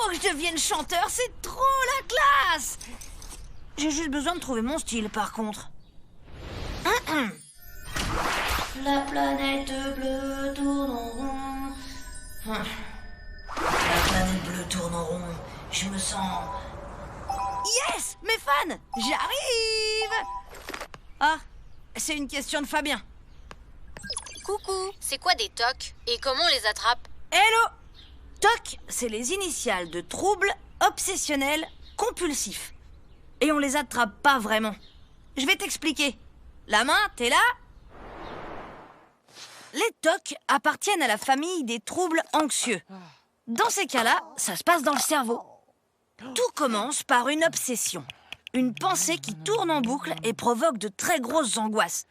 faut que je devienne chanteur, c'est trop la classe! J'ai juste besoin de trouver mon style, par contre. La planète bleue tourne en rond. La planète bleue tourne en rond. Je me sens... Yes! Mes fans! J'arrive! Ah, c'est une question de Fabien. Coucou, c'est quoi des TOC? Et comment on les attrape? Hello! TOC, c'est les initiales de troubles obsessionnels compulsifs. Et on les attrape pas vraiment. Je vais t'expliquer. La main, t'es là? Les TOC appartiennent à la famille des troubles anxieux. Dans ces cas-là, ça se passe dans le cerveau. Tout commence par une obsession. Une pensée qui tourne en boucle et provoque de très grosses angoisses.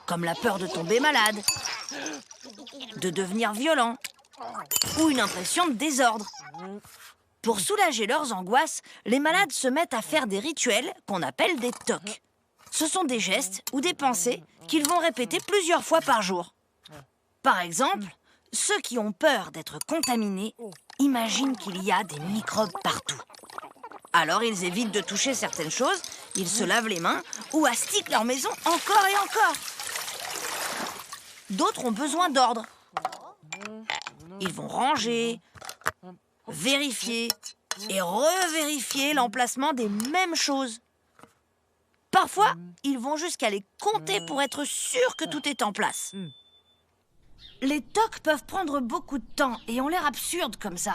Comme la peur de tomber malade, de devenir violent, ou une impression de désordre. Pour soulager leurs angoisses, les malades se mettent à faire des rituels qu'on appelle des TOC. Ce sont des gestes ou des pensées qu'ils vont répéter plusieurs fois par jour. Par exemple, ceux qui ont peur d'être contaminés imaginent qu'il y a des microbes partout. Alors ils évitent de toucher certaines choses, ils se lavent les mains ou astiquent leur maison encore et encore. D'autres ont besoin d'ordre. Ils vont ranger, vérifier et revérifier l'emplacement des mêmes choses. Parfois, ils vont jusqu'à les compter pour être sûrs que tout est en place. Les TOC peuvent prendre beaucoup de temps et ont l'air absurdes comme ça.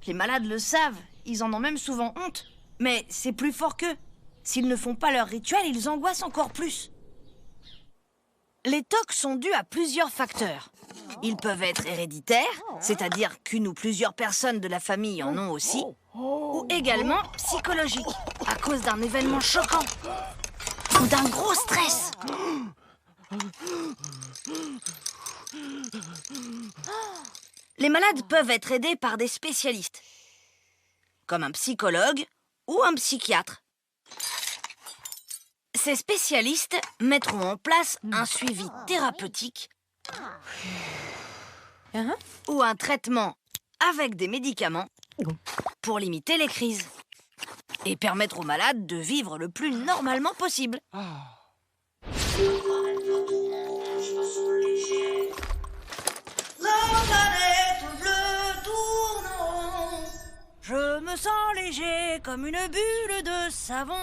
Les malades le savent, ils en ont même souvent honte. Mais c'est plus fort qu'eux. S'ils ne font pas leur rituel, ils angoissent encore plus. Les TOC sont dus à plusieurs facteurs. Ils peuvent être héréditaires, c'est-à-dire qu'une ou plusieurs personnes de la famille en ont aussi, ou également psychologiques, à cause d'un événement choquant ou d'un gros stress. Les malades peuvent être aidés par des spécialistes, comme un psychologue ou un psychiatre. Ces spécialistes mettront en place un suivi thérapeutique ou un traitement avec des médicaments pour limiter les crises et permettre aux malades de vivre le plus normalement possible. La planète bleue tourne en rond. Je me sens léger comme une bulle de savon.